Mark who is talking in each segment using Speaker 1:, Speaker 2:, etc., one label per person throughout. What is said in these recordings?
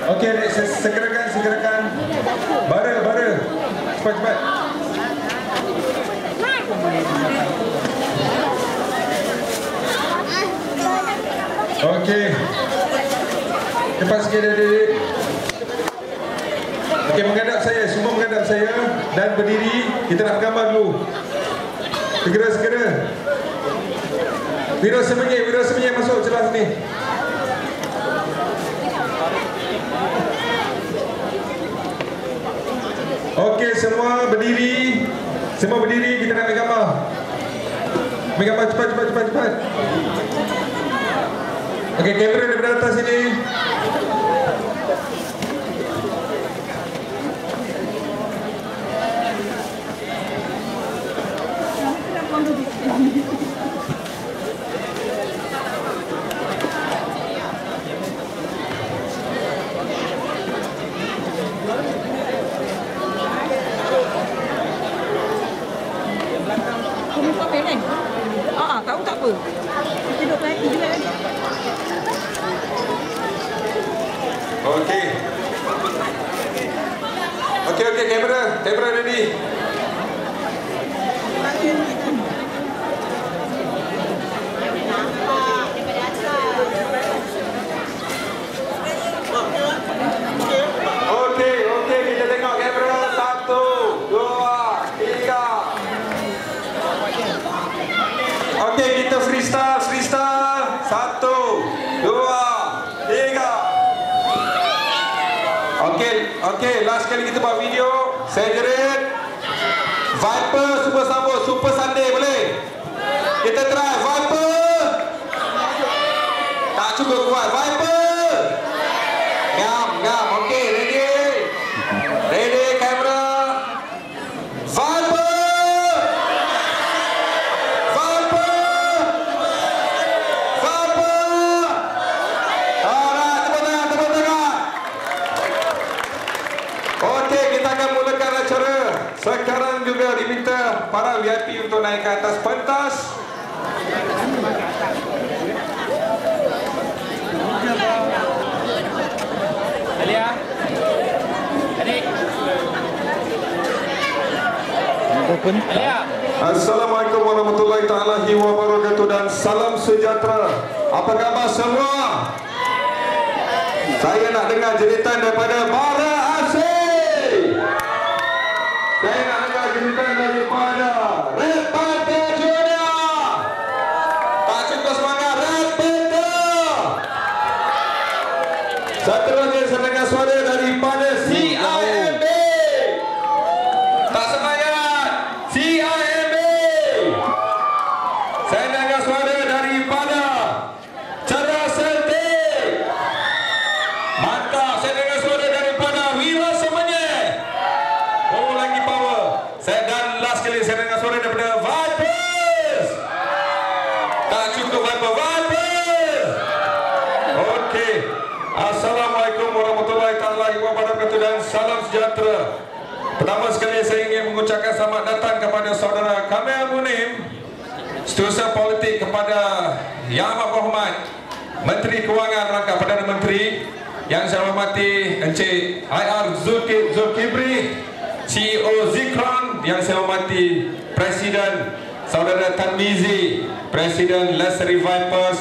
Speaker 1: Okey, segerakan. Bara. Cepat. Okey. Cepat sikit adik. Okey, semua menghadap saya dan berdiri. Kita nak gambar dulu. Segera. Wira sembunyi masuk celah sini. Okey, semua berdiri, kita nak ambil gambar. Ambil gambar cepat. Okey, kamera daripada atas sini.
Speaker 2: Tahu tak apa? Kita duduk hati juga kan?
Speaker 1: Okey, kamera ready. Okey, kita tengok kamera. 1, 2, 3. Okey, kita freestyle. 1, 2, 3. Okey, last kali kita buat video. Saya jerit Viper Super Sunday, boleh? Kita try Viper. Tak cukup kuat. Viper. Ngam. Okey, ready kamera. Viper. Sekarang juga diminta para VIP untuk naik ke atas pentas.
Speaker 3: Alia. Adik. Alia.
Speaker 1: Assalamualaikum warahmatullahi taala wabarakatuh dan salam sejahtera. Apa khabar semua? Saya nak dengar jeritan daripada Bara Asih. Saya nak dengar jeritan daripada Red Panther Junior. Tak cukup semangat Red Panther. Seterusnya saya dengar suara daripada CIMB. Tak semangat CIMB. Saya dengar suara daripada Cerah Sentik. Mantap. Saya dengar suara daripada Wira Semenyih. Oh, lagi power. Dan last kali saya dengar suara daripada Vipers. Tak cukup Vipers. Okey. Assalamualaikum warahmatullahi wabarakatuh dan salam sejahtera. Pertama sekali saya ingin mengucapkan selamat datang kepada saudara Kamil Munim, Setiausaha Politik, kepada Yang Amat Berhormat Menteri Kewangan Rangka Perdana Menteri, yang saya hormati Encik IR Zulkifli, CEO Zikron, yang saya hormati Presiden Saudara Tan Mizi, Presiden Lestari Vipers,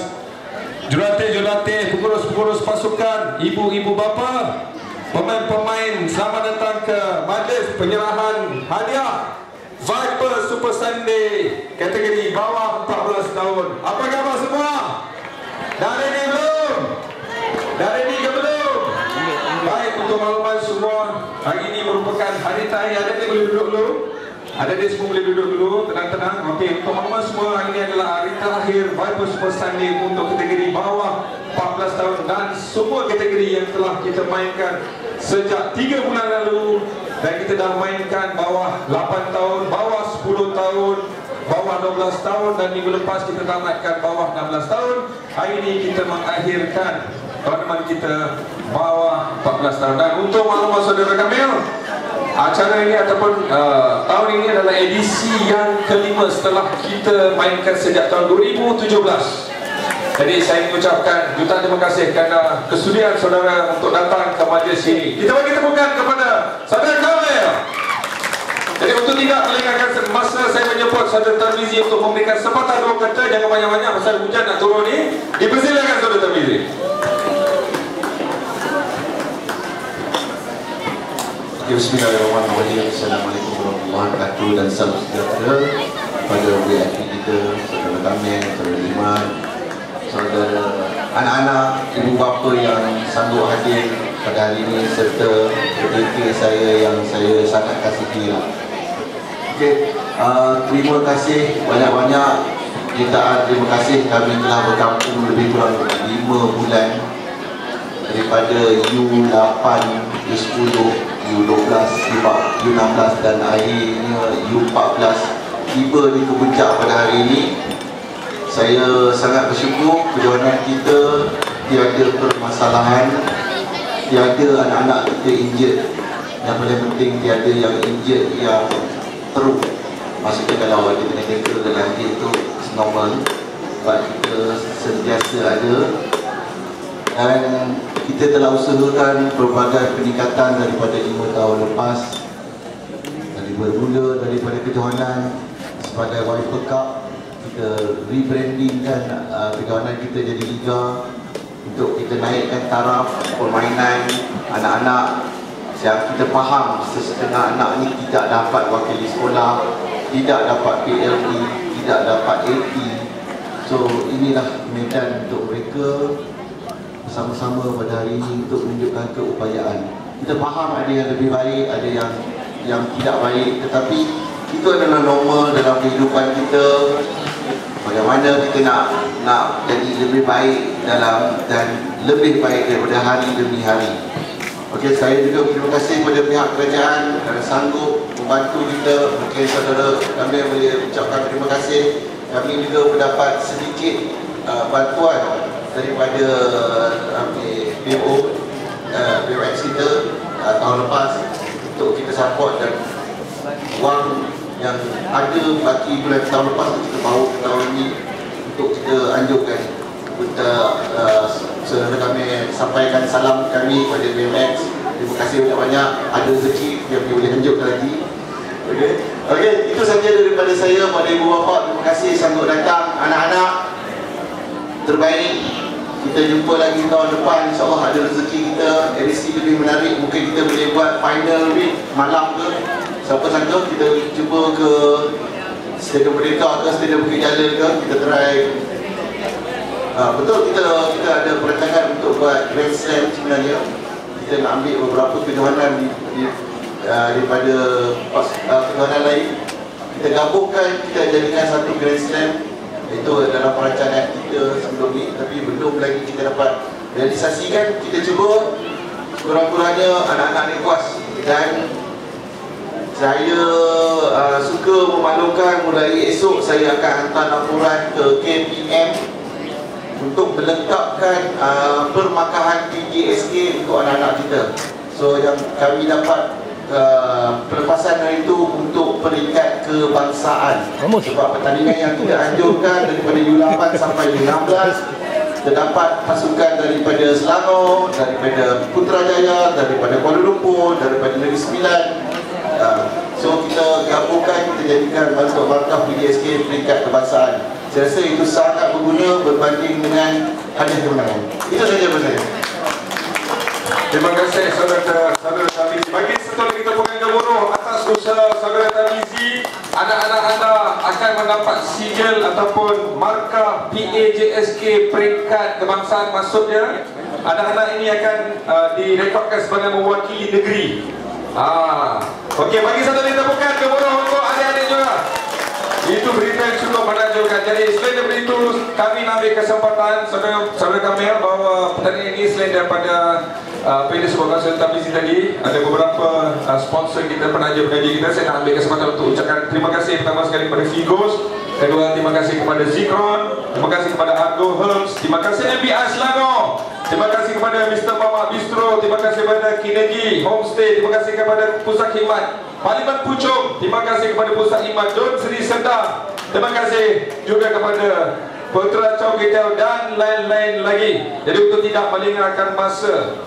Speaker 1: jurulatih, pengurus pasukan, ibu-ibu bapa, pemain-pemain, selamat datang ke majlis penyerahan hadiah Viper Super Sunday kategori bawah 14 tahun. Apa khabar semua? Dah ready belum? Baik, untuk makluman semua, hari ini merupakan hari terakhir. Ada yang boleh duduk dulu? Ada dia semua boleh duduk dulu, tenang-tenang. Okey, untuk makluman semua, hari ini adalah hari terakhir Viper Super Sunday untuk kategori bawah 14 tahun dan semua kategori yang telah kita mainkan sejak 3 bulan lalu, dan kita dah mainkan bawah 8 tahun, bawah 10 tahun, bawah 12 tahun, dan minggu lepas kita tamatkan bawah 16 tahun. Hari ini kita mengakhirkan tournament kita bawah bawah 14 tahun. Dan untuk maklumat saudara Kamil, acara ini ataupun tahun ini adalah edisi yang kelima setelah kita mainkan sejak tahun 2017. Jadi saya mengucapkan jutaan terima kasih kerana kesudian saudara untuk datang ke majlis ini. Kita bagi tepukan kepada saudara Kamil. Jadi untuk tidak melengahkan masa, saya menjemput saudara Tarmizi untuk memberikan sepatah dua kata. Jangan banyak-banyak pasal hujan nak turun ni. Dipersilakan saudara Tarmizi.
Speaker 4: Bismillahirrahmanirrahim. Assalamualaikum warahmatullahi wabarakatuh dan salam sejahtera kepada VIP kita, saudara Kamil, saudara Iman, saudara anak-anak, ibu bapa yang sanggup hadir pada hari ini serta ketika saya yang saya sangat kasihi. Okey, terima kasih banyak-banyak jutaan terima kasih. Kami telah berkampung lebih kurang 5 bulan daripada U8, U10, U12, U16 dan akhirnya U14 tiba di kepuncak pada hari ini. Saya sangat bersyukur perjalanan kita tiada permasalahan, tiada anak-anak kita injet. Yang paling penting tiada yang injet yang teruk. Maksudnya kalau ada medical dalam dia itu normal, sebab kita sentiasa ada. Dan kita telah usahakan pelbagai peningkatan daripada 5 tahun lepas. Dari bermula daripada kejohanan sebagai Wiper Cup, kita rebrandingkan kejohanan kita jadi liga untuk kita naikkan taraf permainan anak-anak. Yang kita faham sesetengah anak ni tidak dapat wakili sekolah, tidak dapat PLT, tidak dapat LT. So inilah medan untuk mereka bersama-sama pada hari ini untuk menunjukkan keupayaan. Kita faham ada yang lebih baik, ada yang tidak baik, tetapi itu adalah normal dalam kehidupan kita. Bagaimana kita nak jadi lebih baik dalam dan lebih baik daripada hari demi hari. Okey, saya juga terima kasih kepada pihak kerajaan kerana sanggup membantu kita. Mungkin saudara kami boleh ucapkan terima kasih. Kami juga mendapat sedikit bantuan daripada BOX kita tahun lepas untuk kita support, dan wang yang ada baki bulan tahun lepas kita bawa ke tahun ini untuk kita anjurkan. Kita saudara kami sampaikan salam kami kepada BMX. Terima kasih banyak-banyak. Ada rezeki yang boleh anjurkan lagi. Okey, itu saja daripada saya pada ibu bapa. Terima kasih sanggup datang. Anak-anak terbaik, kita jumpa lagi tahun depan. InsyaAllah ada rezeki kita edisi lebih menarik. Mungkin kita boleh buat final week malam ke. Siapa sangka kita cuba ke Stadium Merdeka ke Stadium Bukit Jalil ke. Kita try. Betul kita ada perancangan untuk buat Grand Slam sebenarnya. Kita nak ambil beberapa kejohanan daripada kejohanan lain. Kita gabungkan, kita jadikan satu Grand Slam. Itu dalam perancangan kita sebelum ni, tapi belum lagi kita dapat realisasikan. Kita cuba kurang-kurangnya anak-anak ni puas. Dan saya suka memaklumkan mulai esok saya akan hantar laporan ke KPM untuk melengkapkan permakahan PJSK untuk anak-anak kita. So yang kami dapat pelepasan hari itu untuk peringkat kebangsaan. Sebab pertandingan yang kita anjurkan daripada U8 sampai U16, terdapat pasukan daripada Selangor, daripada Putrajaya, daripada Kuala Lumpur, daripada Negeri Sembilan. So kita gabungkan, kita jadikan bentuk markah PJSK peringkat kebangsaan. Saya rasa itu sangat berguna berbanding dengan hadiah kemenangan. Itu saja daripada saya.
Speaker 1: Terima kasih saudara Tarmizi. Bagi satu lagi tepukan gemuruh atas usaha saudara Tarmizi. Anak-anak anda akan mendapat sigil ataupun markah PAJSK peringkat kebangsaan. Maksudnya anak-anak ini akan direkodkan sebagai mewakili negeri. Okey, bagi satu lagi tepukan gemuruh untuk adik-adik juga. Itu berita yang cukup menakjubkan. Jadi selain daripada itu, kami ambil kesempatan saudara kami bahawa pertandingan ini selain daripada apa yang disebutkan saudara Tarmizi tadi, ada beberapa sponsor kita, penaja pengaji kita. Saya nak ambil kesempatan untuk ucapkan terima kasih pertama sekali kepada Figos, kedua terima kasih kepada Zikron, terima kasih kepada Argo Herbs, terima kasih MBI Selangor, terima kasih kepada Mr. Mamak Bistro, terima kasih kepada Kinergi Homestay, terima kasih kepada Pusat Khidmat Parlimen Puchong, terima kasih kepada Pusat Khidmat Dun Seri Serdang, terima kasih juga kepada Putra Chow Kitel dan lain-lain lagi. Jadi untuk tidak melengahkan masa,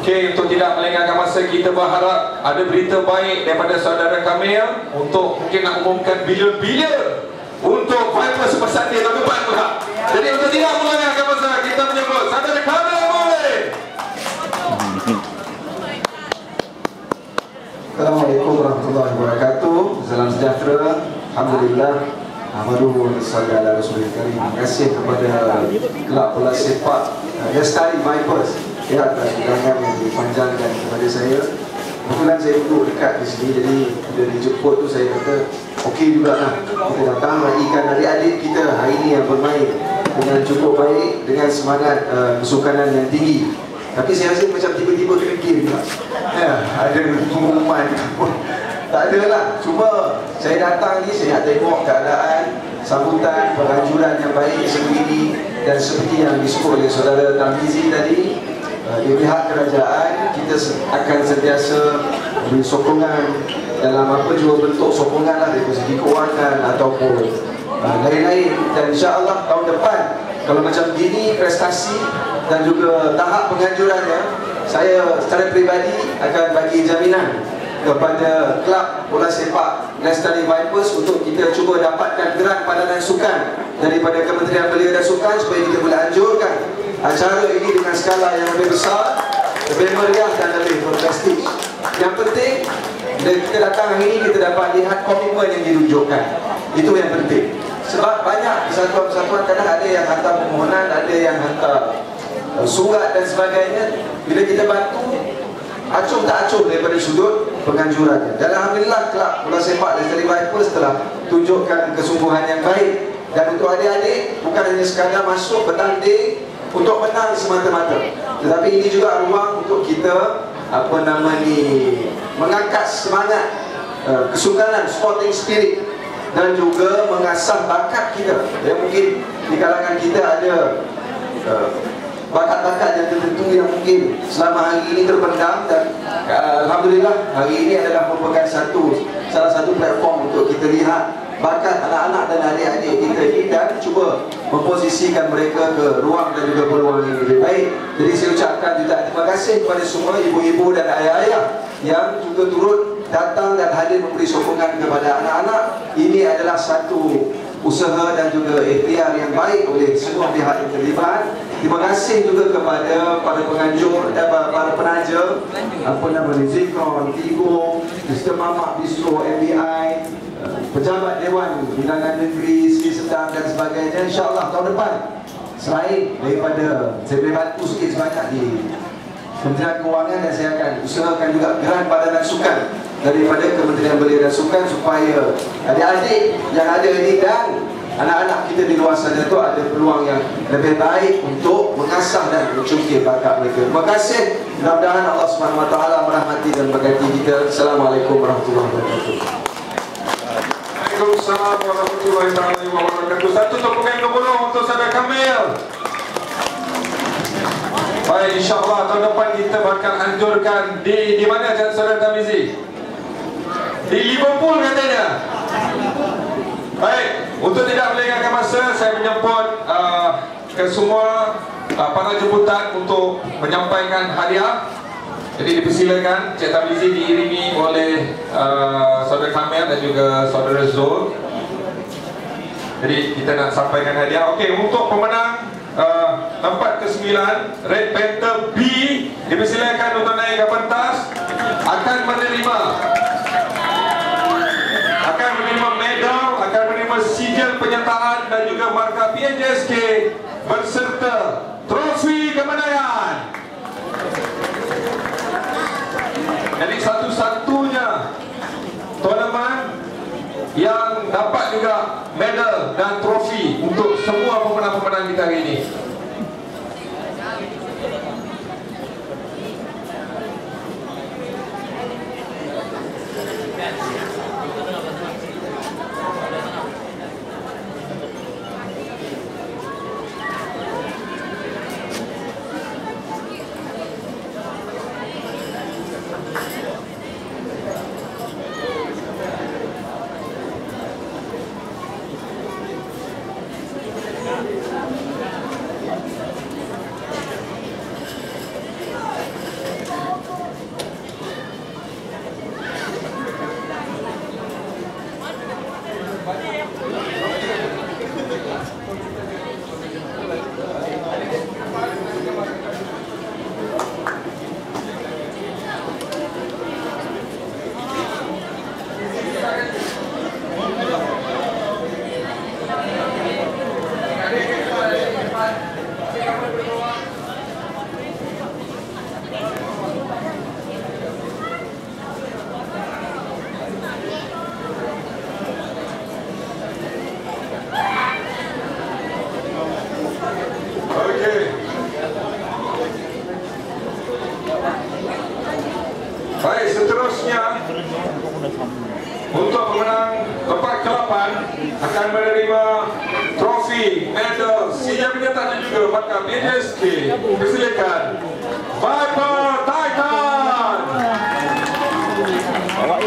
Speaker 1: untuk tidak melengahkan masa, kita berharap ada berita baik daripada saudara Kamil untuk mungkin nak umumkan bilion-bilion untuk Viper Super Sunday tahun depan pula. Jadi untuk tidak melengahkan masa, kita menyebut saudara Kamil boleh.
Speaker 5: Assalamualaikum warahmatullahi wabarakatuh. Salam sejahtera. Alhamdulillah. Ahmadu Sallallahu Alaihi Karim. Terima kasih kepada Kelab Bola Sepak Lestari Vipers ya atas undangan yang dipanjangkan kepada saya. Kebetulan saya duduk dekat di sini, jadi bila dijemput tu saya kata okey jugalah kita datang raikan adik-adik kita hari ini yang bermain dengan cukup baik, dengan semangat kesukanan yang tinggi. Tapi saya rasa macam tiba-tiba kena game juga. Ya, ada pengumuman. Tak ada lah, cuma saya datang ni saya nak tengok keadaan sambutan penganjuran yang baik sebegini. Dan seperti yang disebut oleh saudara Tamizi tadi, di pihak kerajaan kita akan sentiasa beri sokongan dalam apa juga bentuk sokongan lah, dari segi kewangan ataupun lain-lain. Dan insyaAllah tahun depan kalau macam gini prestasi dan juga tahap penganjurannya, saya secara peribadi akan bagi jaminan kepada Kelab Bola Sepak Lestari Vipers untuk kita cuba dapatkan geran padanan sukan daripada Kementerian Belia dan Sukan supaya kita boleh anjurkan acara ini dengan skala yang lebih besar, lebih meriah dan lebih berprestij. Yang penting bila kita datang hari ini kita dapat lihat komitmen yang ditunjukkan. Itu yang penting. Sebab banyak persatuan-persatuan kadang ada yang hantar permohonan, ada yang hantar surat dan sebagainya. Bila kita bantu, acuh tak acuh daripada sudut penganjurannya. Dan alhamdulillah Kelab Bola Sepak Lestari Vipers telah tunjukkan kesungguhan yang baik. Dan untuk adik-adik bukan hanya sekadar masuk bertanding untuk menang semata-mata, tetapi ini juga ruang untuk kita mengangkat semangat kesukanan, sporting spirit, dan juga mengasah bakat kita. Yang mungkin di kalangan kita ada bakat-bakat yang tertentu yang mungkin selama hari ini terpendam, dan alhamdulillah hari ini adalah merupakan salah satu platform untuk kita lihat bakat anak-anak dan adik-adik kita ini dan cuba memposisikan mereka ke ruang dan juga peluang yang lebih baik. Jadi saya ucapkan jutaan terima kasih kepada semua ibu-ibu dan ayah-ayah yang juga turut datang dan hadir memberi sokongan kepada anak-anak. Ini adalah satu usaha dan juga ikhtiar yang baik oleh semua pihak yang terlibat. Terima kasih juga kepada para penganjur dan para penaja, Zikron, Tigo, Mr. Mamak Bistro, MBI, pejabat Dewan Undangan Negeri, Seri Serdang dan sebagainya. InsyaAllah tahun depan, selain daripada saya boleh bantu sikit sebanyak di Kementerian Kewangan, dan saya akan usahakan juga geran padanan sukan daripada Kementerian Belia dan Sukan supaya adik-adik yang ada ini dan anak-anak kita di luar sana itu ada peluang yang lebih baik untuk mengasah dan mencungkil bakat mereka. Terima kasih. Mudah-mudahan Allah SWT merahmati dan berkati kita. Assalamualaikum warahmatullahi wabarakatuh.
Speaker 1: Waalaikumsalam warahmatullahi wabarakatuh. Satu tepuk yang gemuruh untuk saudara Kamil. Baik, insyaAllah tahun depan kita bakal anjurkan di mana saudara Tamizi? Di Liverpool katanya. Baik, untuk tidak melengahkan masa, saya menyemput ke semua para jemputan untuk menyampaikan hadiah. Jadi dipersilakan Cik Tamizi diiringi oleh saudara Kamil dan juga saudara Zul. Jadi kita nak sampaikan hadiah. Okey, untuk pemenang tempat ke-9 Red Panther B, dipersilakan untuk naik ke pentas. Akan menerima medal, akan menerima sijil penyertaan dan juga markah PNJSK berserta trofi kemenangan. Jadi satu-satunya tournament yang dapat juga medal dan trofi untuk semua pemenang-pemenang kita hari ini. Seterusnya untuk pemenang tempat ke-8 akan menerima trofi, medal, sijil penyertaan dan juga markah BJSK. Persilakan Viper Titan.
Speaker 3: Bawa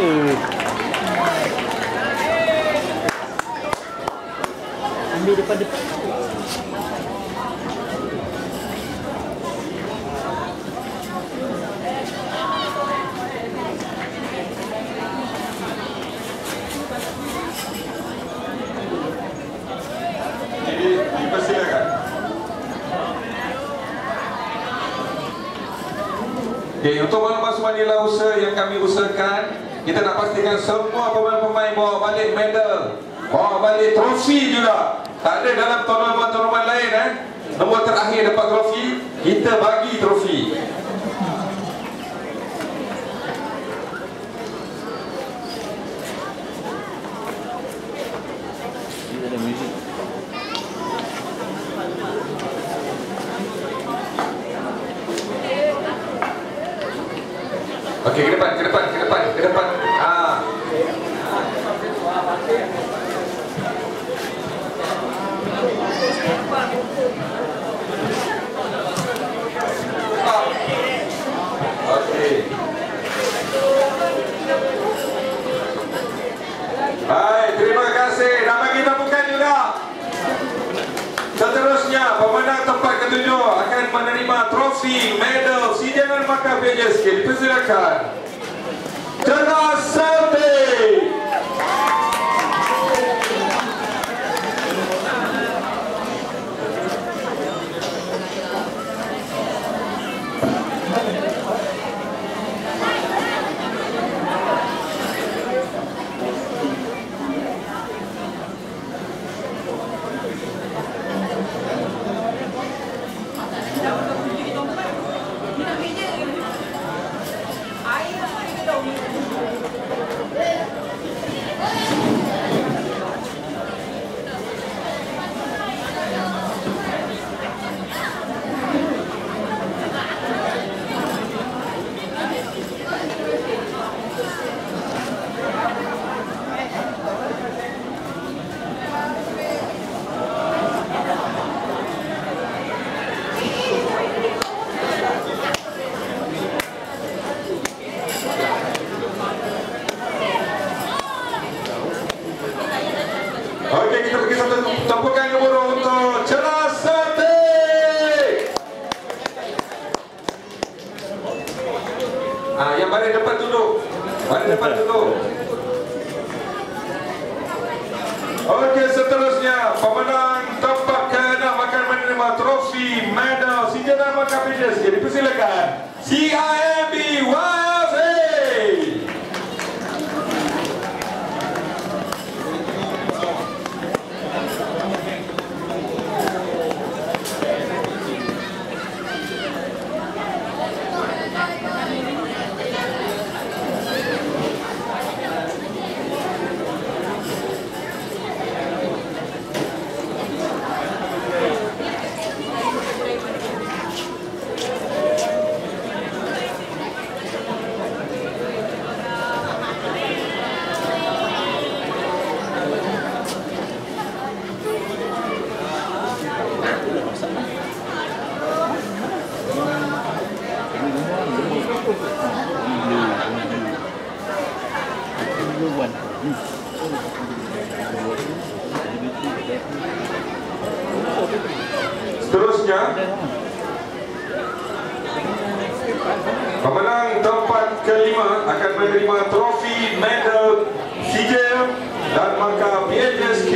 Speaker 3: ambil depan-depan.
Speaker 1: Dipersilakan. Okay, untuk maklumat semua nilai usaha yang kami usahakan, kita nak pastikan semua pemain-pemain bawa balik medal, bawa balik trofi juga. Tak ada dalam tournament lain nombor terakhir dapat trofi, kita bagi trofi. Okey, ke depan. Okey. Baik, terima kasih. Dan bagi tepukan juga. Seterusnya, pemenang tempat ke-7 akan menerima trofi, medal, sijil dan markah BJSK. Dipersilakan Cerdas Celtic. Okey, kita bagi satu tempukan gemuruh untuk Cerdas Celtic. Yang baris depan duduk. Okey, seterusnya pemenang tempat ke-6 akan menerima trofi, medal, sijil dan markah BJSK. Dipersilakan CIMB YFA. Seterusnya, pemenang tempat ke-5 akan menerima trofi, medal, sijil dan markah BJSK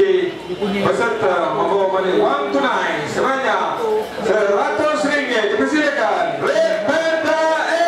Speaker 1: beserta membawa balik wang tunai sebanyak RM100. Dipersilakan Red Panda A.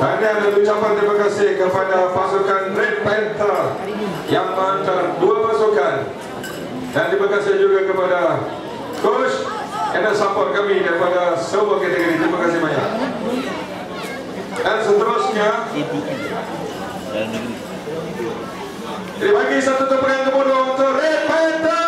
Speaker 1: Tahniah dan ucapan terima kasih kepada pasukan Red Panther yang menghantar 2 pasukan. Dan terima kasih juga kepada coach yang support kami daripada semua kategori. Terima kasih banyak. Dan seterusnya dibagi satu tepuk yang kemudian untuk Red Panther.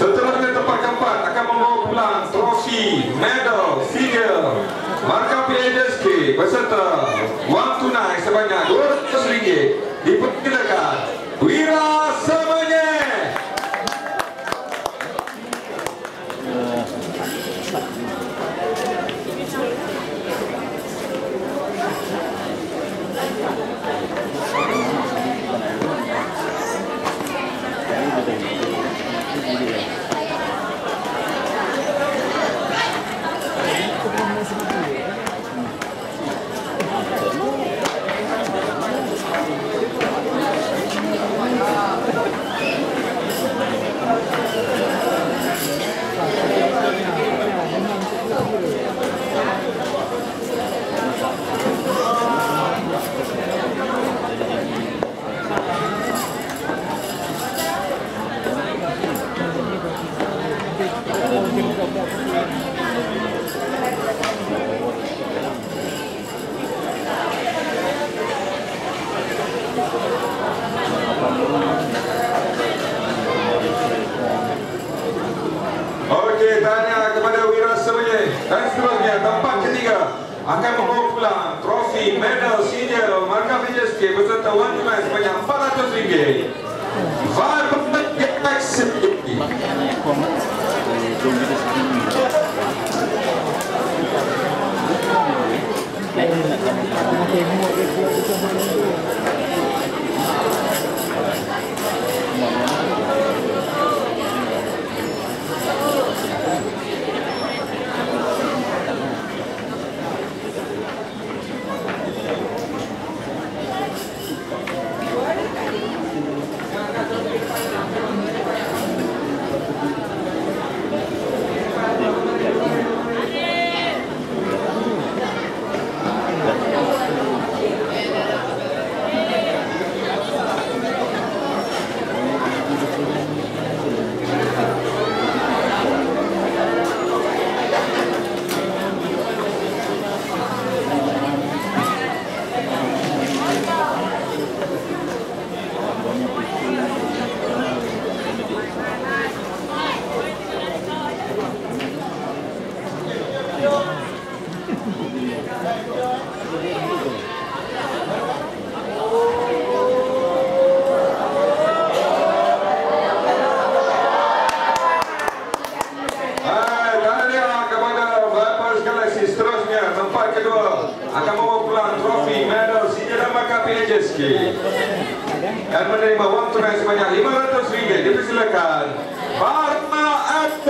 Speaker 1: Seterusnya tempat keempat akan membawa pulang trofi, medal, figure, markah PHSK beserta wang tunai sebanyak RM200. Dipersilakan Wira Semenye. Okey, tanya kepada Wira Semenye. Dan seterusnya tempat ketiga akan membawa pulang trofi, medal, senior, markah PHSK beserta wang tunai sebanyak RM400. Vibrant Galaxy. Akan membawa pulang trofi, medal, senior dan markah PHSK dan menerima wang tunai sebanyak RM500. Dipersilakan Parma FC.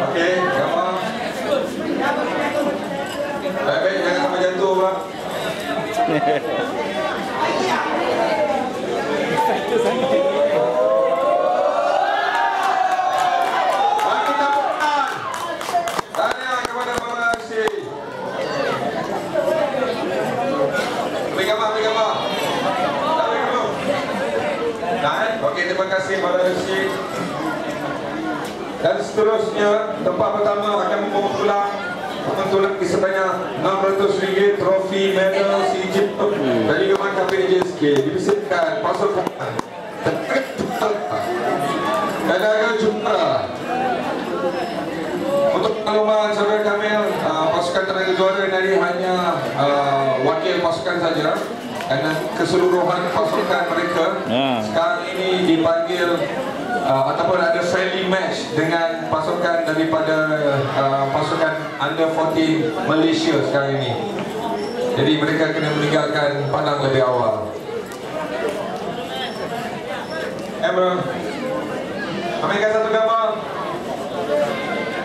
Speaker 1: Okey, gambar. Baik-baik, jangan sampai jatuh, Pak. Bagi tepuk Ambil gambar, ambil gambar. Ambil dulu. Dan, okey, terima kasih pada Rashid. Dan seterusnya, tempat pertama akan membawa pulang pentulan sebanyak RM600, trofi, medal, CJ dan juga markah PJSK. Dipersiapkan pasukan Tenaga Juara. Untuk makluman saudara Kamil, pasukan tenaga juara dari hanya wakil pasukan saja, kerana keseluruhan pasukan mereka sekarang ini dipanggil ataupun ada friendly match dengan pasukan daripada pasukan under 14 Malaysia sekarang ini. Jadi mereka kena meninggalkan padang lebih awal. Ambil ambilkan satu gambar.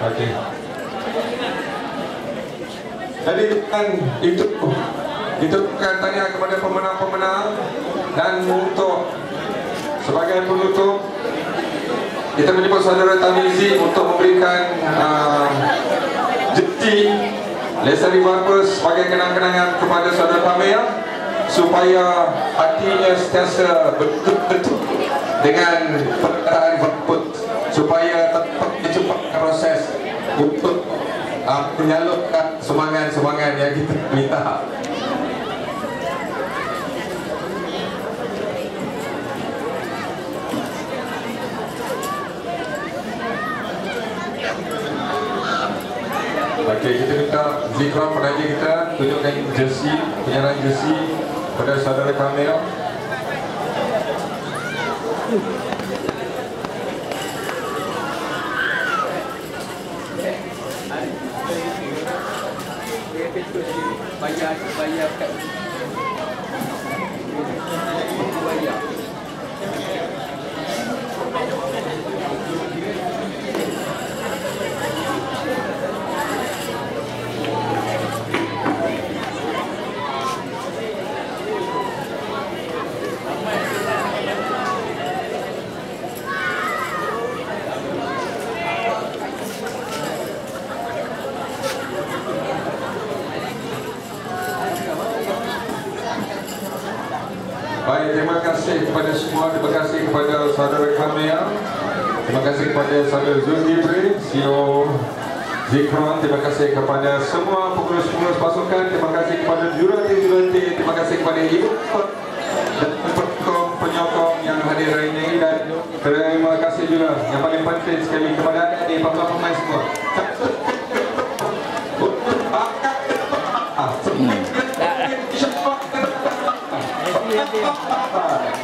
Speaker 1: Okey. Jadi itu bukan tanya kepada pemenang-pemenang, dan untuk sebagai penutup kita menyebut saudara Tamizi untuk memberikan jersey Lestari Vipers sebagai kenang-kenangan kepada saudara Kamil, supaya hatinya sentiasa betul-betul dengan perkataan Vipers, supaya tetap cepat proses untuk menyalurkan semangat-semangat yang kita minta. Okey, kita minta Zikra penaja kita tunjukkan jersey, penyerahan jersey pada saudara Kamil.
Speaker 3: Bayar kat bayar.
Speaker 1: Baik, terima kasih kepada semua. Terima kasih kepada saudara Kamil. Terima kasih kepada saudara Zulkifli, CEO Zikron. Terima kasih kepada semua pengurus-pengurus pasukan. Terima kasih kepada jurulatih-jurulatih. Terima kasih kepada ibu dan penyokong yang hadir hari ini. Dan terima kasih juga yang paling penting sekali kepada adik-adik pemain semua.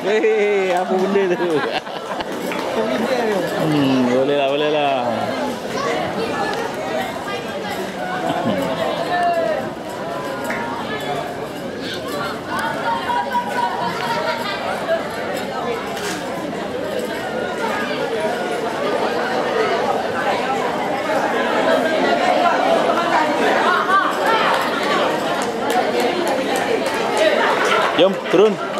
Speaker 3: Hei, apa benda tu? Boleh lah, boleh lah. Jom, turun.